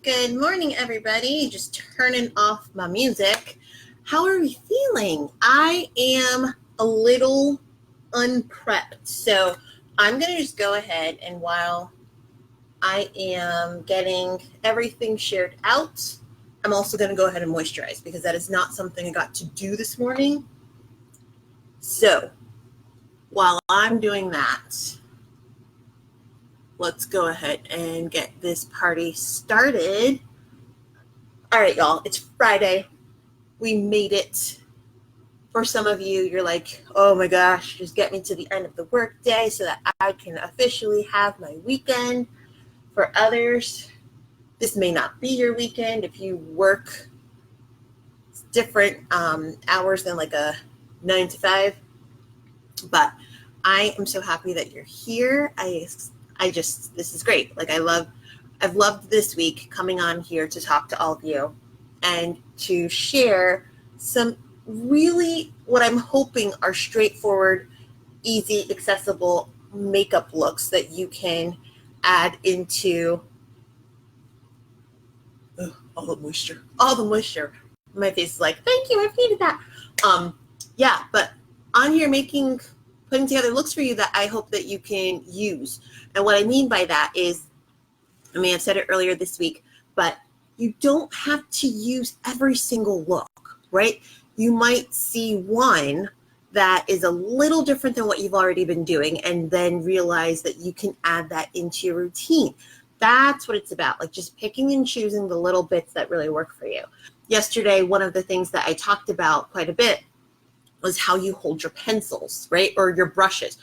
Good morning, everybody. Just turning off my music. How are we feeling? I am a little unprepped, so I'm going to just go ahead and while I am getting everything shared out, I'm also going to go ahead and moisturize because that is not something I got to do this morning. So while I'm doing that, let's go ahead and get this party started. All right, y'all, it's Friday. We made it. For some of you, you're like, oh my gosh, just get me to the end of the workday so that I can officially have my weekend. For others, this may not be your weekend if you work different hours than like a 9 to 5. But I am so happy that you're here. This is great. Like I've loved this week coming on here to talk to all of you and to share some really what I'm hoping are straightforward, easy, accessible makeup looks that you can add into all the moisture. My face is like, thank you, I've needed that. But on here putting together looks for you that I hope that you can use. And what I mean by that is, I mean, I've said it earlier this week, but you don't have to use every single look, right? You might see one that is a little different than what you've already been doing and then realize that you can add that into your routine. That's what it's about, like just picking and choosing the little bits that really work for you. Yesterday, one of the things that I talked about quite a bit was how you hold your pencils, right? Or your brushes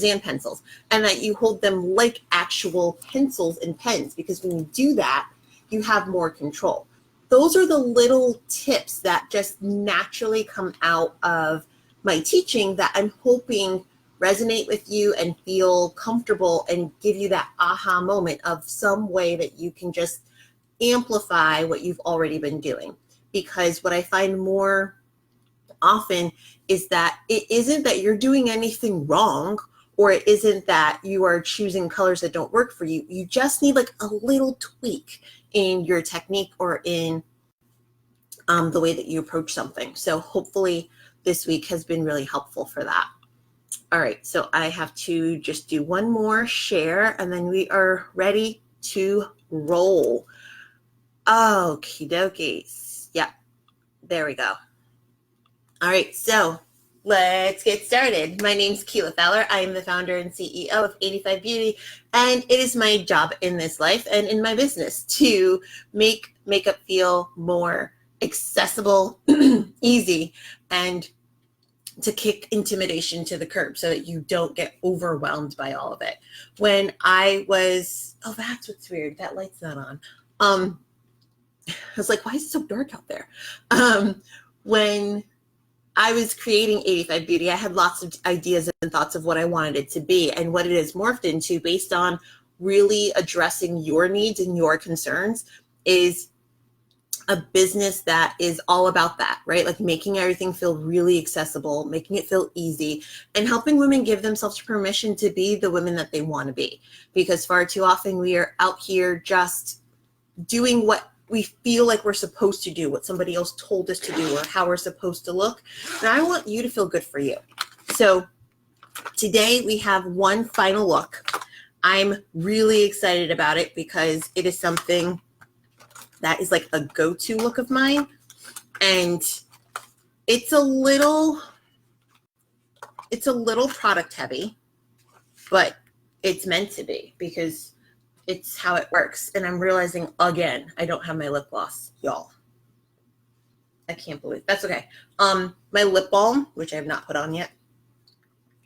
and pencils, and that you hold them like actual pencils and pens, because when you do that, you have more control. Those are the little tips that just naturally come out of my teaching that I'm hoping resonate with you and feel comfortable and give you that aha moment of some way that you can just amplify what you've already been doing. Because what I find more often is that it isn't that you're doing anything wrong, or it isn't that you are choosing colors that don't work for you. You just need like a little tweak in your technique or in the way that you approach something. So hopefully this week has been really helpful for that. All right, so I have to just do one more share and then we are ready to roll. Okie dokies. Yeah, there we go. All right, so let's get started. My name's Keela Fowler. I am the founder and CEO of 85 Beauty, and it is my job in this life and in my business to make makeup feel more accessible, easy, and to kick intimidation to the curb so that you don't get overwhelmed by all of it. When I was, oh, that's what's weird. That light's not on. I was like, why is it so dark out there? When I was creating 85 Beauty, I had lots of ideas and thoughts of what I wanted it to be, and what it has morphed into based on really addressing your needs and your concerns is a business that is all about that, right? Like making everything feel really accessible, making it feel easy, and helping women give themselves permission to be the women that they want to be. Because far too often we are out here just doing what we feel like we're supposed to do, what somebody else told us to do, or how we're supposed to look. And I want you to feel good for you. So today we have one final look. I'm really excited about it because it is something that is like a go-to look of mine. And it's a little product heavy, but it's meant to be because it's how it works. And I'm realizing again, I don't have my lip gloss, y'all. I can't believe that's okay. My lip balm, which I have not put on yet,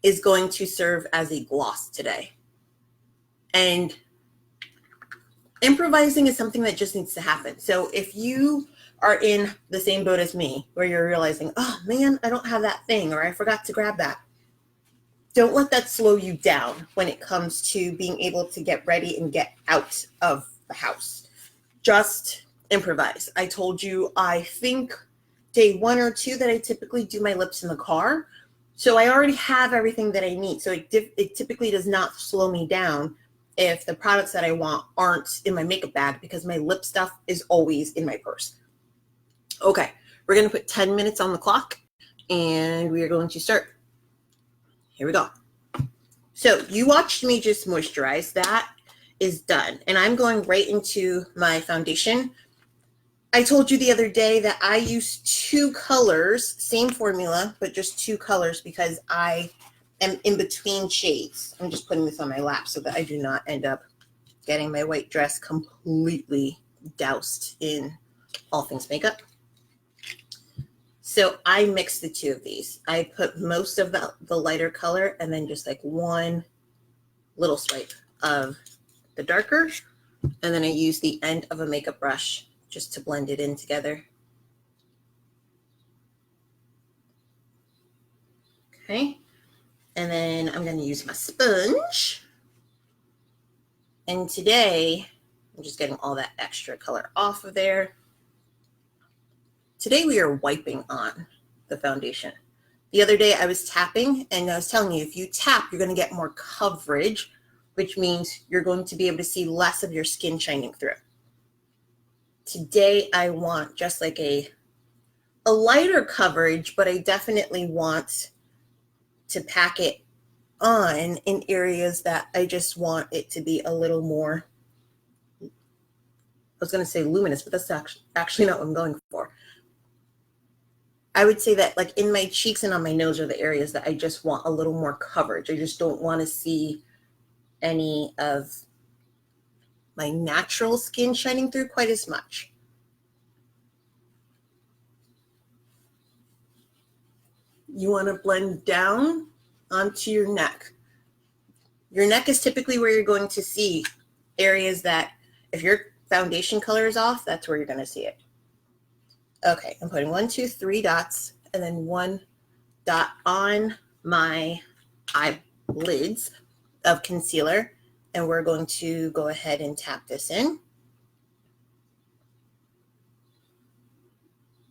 is going to serve as a gloss today. And improvising is something that just needs to happen. So if you are in the same boat as me, where you're realizing, oh man, I don't have that thing, or I forgot to grab that, don't let that slow you down when it comes to being able to get ready and get out of the house. Just improvise. I told you, I think day 1 or 2 that I typically do my lips in the car. So I already have everything that I need. So it typically does not slow me down if the products that I want aren't in my makeup bag because my lip stuff is always in my purse. Okay, we're going to put 10 minutes on the clock and we are going to start. Here we go. So you watched me just moisturize. That is done. And I'm going right into my foundation. I told you the other day that I use 2 colors, same formula, but just 2 colors because I am in between shades. I'm just putting this on my lap so that I do not end up getting my white dress completely doused in all things makeup. So I mixed the 2 of these. I put most of the lighter color and then just like one little swipe of the darker. And then I use the end of a makeup brush just to blend it in together. Okay. And then I'm going to use my sponge. And today, I'm just getting all that extra color off of there. Today we are wiping on the foundation. The other day I was tapping, and I was telling you, if you tap, you're going to get more coverage, which means you're going to be able to see less of your skin shining through. Today I want just like a lighter coverage, but I definitely want to pack it on in areas that I just want it to be a little more, I was going to say luminous, but that's actually not what I'm going for. I would say that like in my cheeks and on my nose are the areas that I just want a little more coverage. I just don't want to see any of my natural skin shining through quite as much. You want to blend down onto your neck. Your neck is typically where you're going to see areas that if your foundation color is off, that's where you're going to see it. Okay, I'm putting 1, 2, 3 dots and then 1 dot on my eyelids of concealer. And we're going to go ahead and tap this in.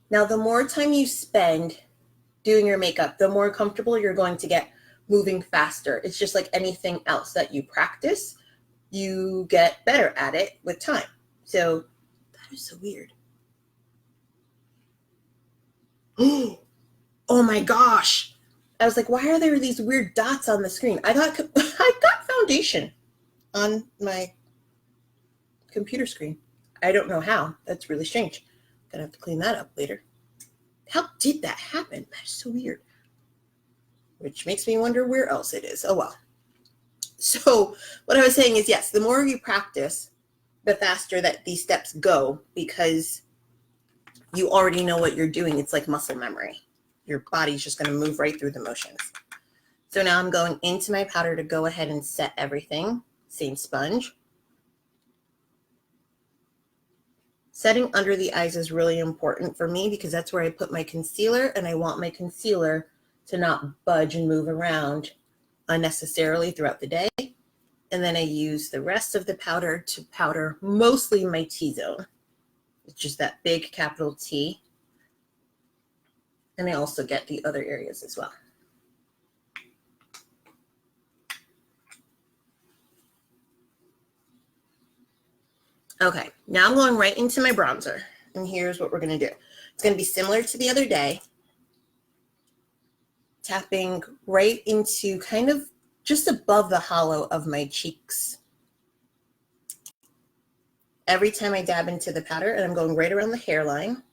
Now, the more time you spend doing your makeup, the more comfortable you're going to get moving faster. It's just like anything else that you practice, you get better at it with time. So that is so weird. Oh my gosh. I was like, why are there these weird dots on the screen? I got foundation on my computer screen. I don't know how. That's really strange. Gonna have to clean that up later. How did that happen? That's so weird. Which makes me wonder where else it is. Oh well. So what I was saying is, yes, the more you practice, the faster that these steps go because you already know what you're doing. It's like muscle memory. Your body's just going to move right through the motions. So now I'm going into my powder to go ahead and set everything. Same sponge. Setting under the eyes is really important for me because that's where I put my concealer, and I want my concealer to not budge and move around unnecessarily throughout the day. And then I use the rest of the powder to powder mostly my T-zone. It's just that big capital T. And I also get the other areas as well. Okay, now I'm going right into my bronzer. And here's what we're going to do. It's going to be similar to the other day. Tapping right into kind of just above the hollow of my cheeks. Every time I dab into the powder, and I'm going right around the hairline.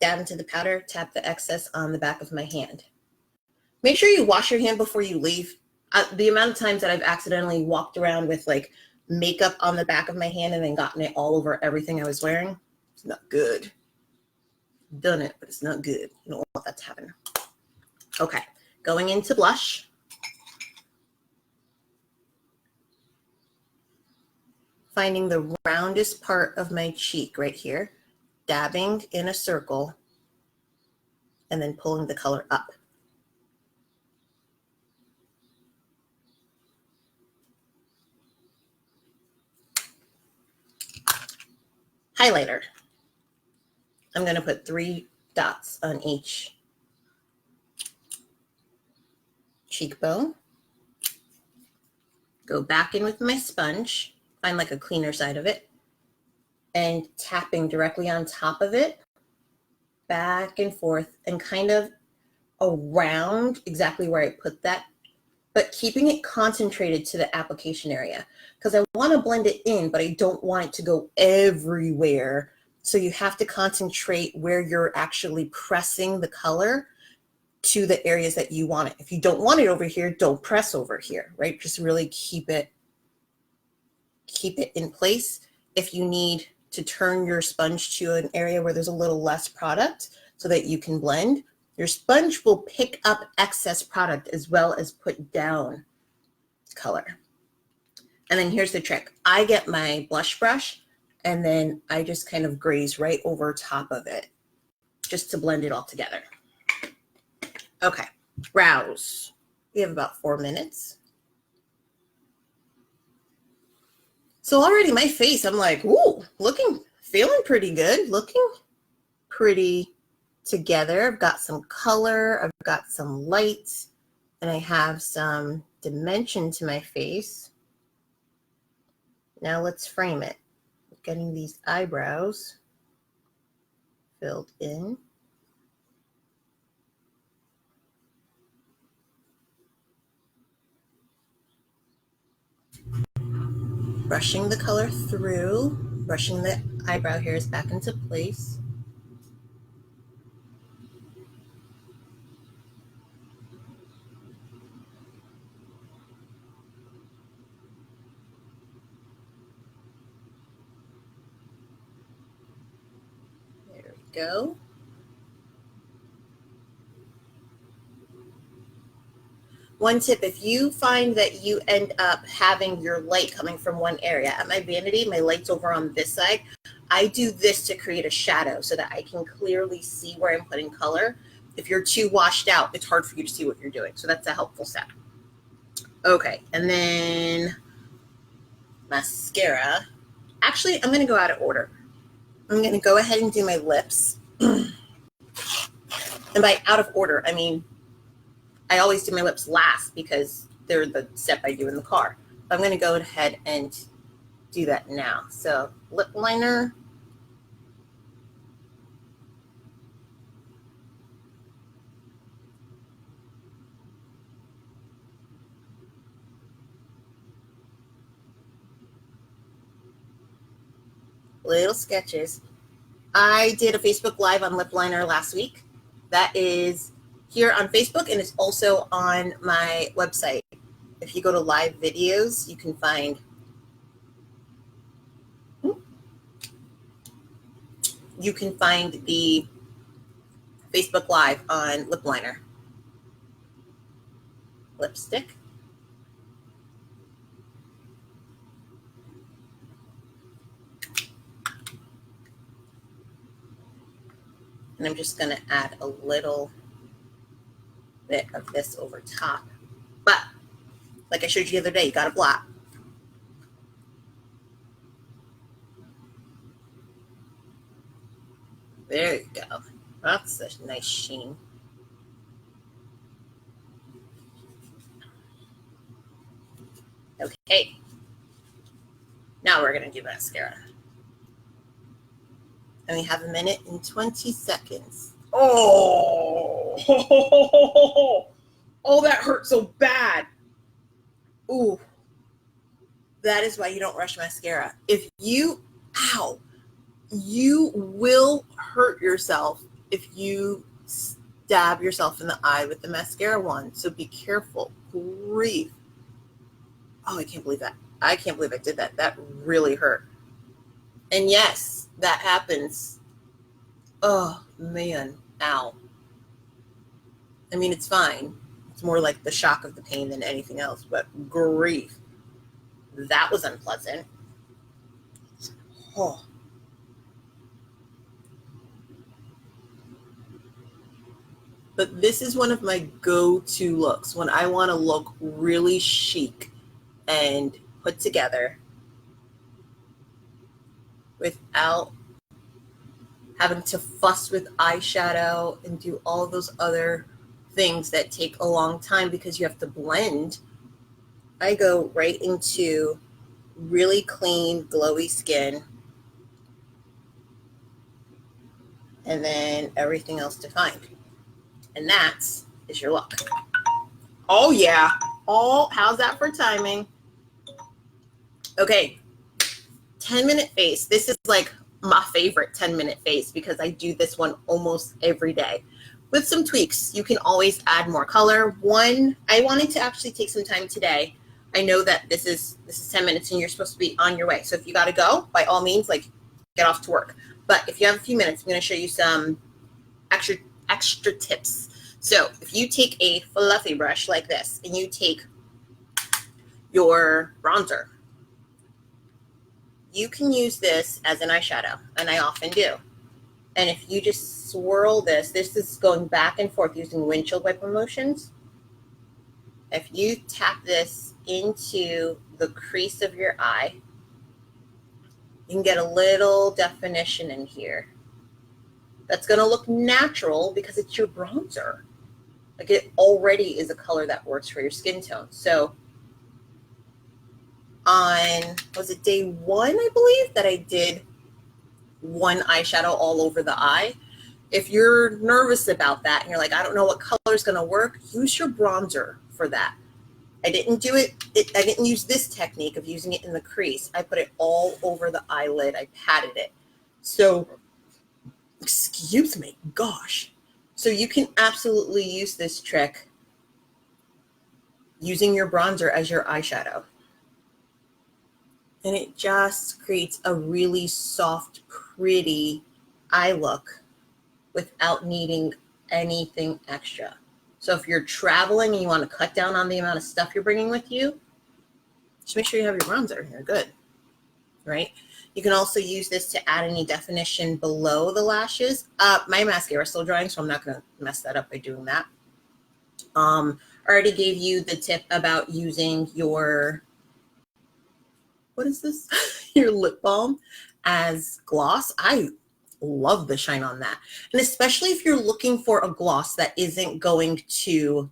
Dab into the powder, tap the excess on the back of my hand. Make sure you wash your hand before you leave. The amount of times that I've accidentally walked around with like makeup on the back of my hand and then gotten it all over everything I was wearing, it's not good. Done it, but it's not good. You don't want that to happen. Okay, going into blush. Finding the roundest part of my cheek right here, dabbing in a circle, and then pulling the color up. Highlighter. I'm going to put 3 dots on each cheekbone. Go back in with my sponge, find like a cleaner side of it, and tapping directly on top of it, back and forth, and kind of around exactly where I put that, but keeping it concentrated to the application area, because I want to blend it in, but I don't want it to go everywhere. So you have to concentrate where you're actually pressing the color to the areas that you want it. If you don't want it over here, don't press over here, right? Just really keep it in place. If you need to turn your sponge to an area where there's a little less product so that you can blend, your sponge will pick up excess product as well as put down color. And then here's the trick. I get my blush brush and then I just kind of graze right over top of it just to blend it all together. Okay, brows. We have about 4 minutes. So already my face, I'm like, ooh, feeling pretty good, looking pretty together. I've got some color, I've got some light, and I have some dimension to my face. Now let's frame it. Getting these eyebrows filled in. Brushing the color through, brushing the eyebrow hairs back into place. There we go. One tip, if you find that you end up having your light coming from one area, at my vanity, my light's over on this side, I do this to create a shadow so that I can clearly see where I'm putting color. If you're too washed out, it's hard for you to see what you're doing. So that's a helpful step. Okay, and then mascara. Actually, I'm going to go out of order. I'm going to go ahead and do my lips. And by out of order, I mean, I always do my lips last because they're the step I do in the car. I'm going to go ahead and do that now. So lip liner. Little sketches. I did a Facebook Live on lip liner last week. That is here on Facebook, and it's also on my website. If you go to live videos, you can find the Facebook Live on lip liner. Lipstick. And I'm just going to add a little bit of this over top. But like I showed you the other day, you got to blot. There you go. That's a nice sheen. Okay. Now we're going to do mascara. And we have 1 minute and 20 seconds. Oh, oh, that hurt so bad. Ooh, that is why you don't rush mascara. If you, you will hurt yourself if you stab yourself in the eye with the mascara wand. So be careful. Grief. Oh, I can't believe that. I can't believe I did that. That really hurt. And yes, that happens. Oh, man. Ow. I mean, it's fine. It's more like the shock of the pain than anything else, but grief. That was unpleasant. Oh. But this is one of my go-to looks when I want to look really chic and put together without having to fuss with eyeshadow and do all those other things that take a long time because you have to blend I go right into really clean, glowy skin, and then everything else defined. And that is your look. Oh yeah. Oh, how's that for timing? Okay, 10-minute face. This is like my favorite 10-minute face because I do this one almost every day. With some tweaks, you can always add more color. One, I wanted to actually take some time today. I know that this is 10 minutes and you're supposed to be on your way. So if you got to go, by all means, like get off to work. But if you have a few minutes, I'm going to show you some extra tips. So if you take a fluffy brush like this and you take your bronzer, you can use this as an eyeshadow, and I often do. And if you just swirl this is going back and forth using windshield wiper motions. If you tap this into the crease of your eye, you can get a little definition in here. That's going to look natural because it's your bronzer. Like it already is a color that works for your skin tone. So on, was it day 1, I believe, that I did one eyeshadow all over the eye. If you're nervous about that and you're like, I don't know what color is going to work, use your bronzer for that. I didn't do it. I didn't use this technique of using it in the crease. I put it all over the eyelid. I patted it. So, excuse me, gosh. So you can absolutely use this trick using your bronzer as your eyeshadow. And it just creates a really soft, pretty eye look without needing anything extra. So if you're traveling and you want to cut down on the amount of stuff you're bringing with you, just make sure you have your bronzer. You're good, right? You can also use this to add any definition below the lashes. My mascara is still drying, so I'm not going to mess that up by doing that. I already gave you the tip about using your, what is this? Your lip balm as gloss. I love the shine on that. And especially if you're looking for a gloss that isn't going to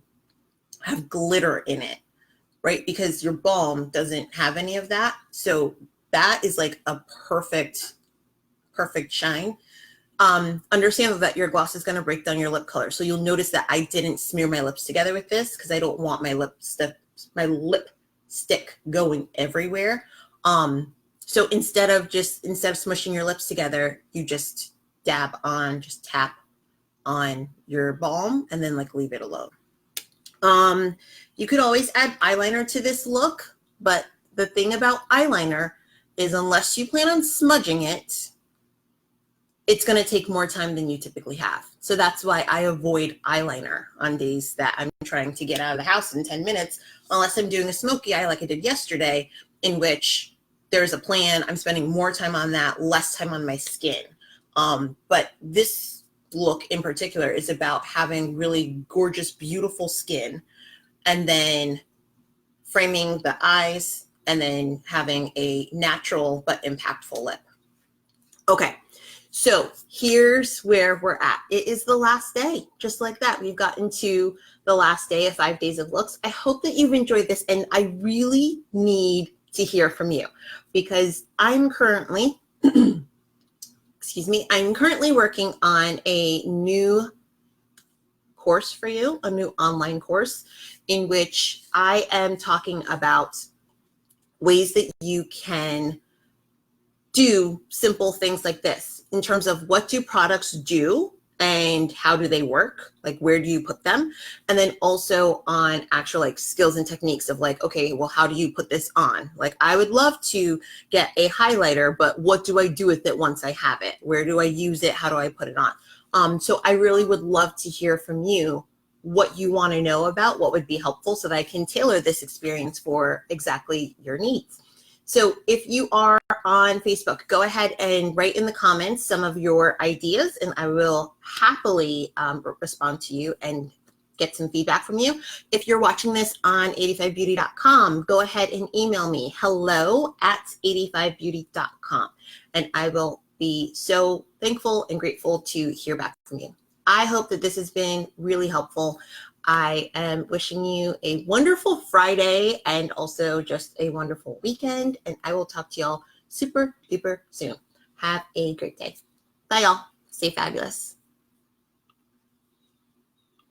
have glitter in it, right? Because your balm doesn't have any of that. So that is like a perfect shine. Understand that your gloss is going to break down your lip color. So you'll notice that I didn't smear my lips together with this because I don't want my lipstick going everywhere. So instead of smushing your lips together, you just tap on your balm and then like leave it alone. You could always add eyeliner to this look, but the thing about eyeliner is unless you plan on smudging it, it's going to take more time than you typically have. So that's why I avoid eyeliner on days that I'm trying to get out of the house in 10 minutes, unless I'm doing a smoky eye like I did yesterday, in which there's a plan. I'm spending more time on that, less time on my skin. But this look in particular is about having really gorgeous, beautiful skin and then framing the eyes and then having a natural but impactful lip. Okay, so here's where we're at. It is the last day, just like that. We've gotten to the last day of 5 days of looks. I hope that you've enjoyed this, and I really need to hear from you because I'm currently, I'm currently working on a new course for you, a new online course in which I am talking about ways that you can do simple things like this in terms of what do products do and how do they work, like where do you put them, and then also on actual like skills and techniques of like, okay, well, how do you put this on? Like I would love to get a highlighter, but what do I do with it once I have it? Where do I use it? How do I put it on? So I really would love to hear from you what you want to know about, what would be helpful so that I can tailor this experience for exactly your needs. So if you are on Facebook, go ahead and write in the comments some of your ideas, and I will happily respond to you and get some feedback from you. If you're watching this on 85beauty.com, go ahead and email me, hello@85beauty.com, and I will be so thankful and grateful to hear back from you. I hope that this has been really helpful. I am wishing you a wonderful Friday and also just a wonderful weekend. And I will talk to y'all super duper soon. Have a great day. Bye, y'all. Stay fabulous.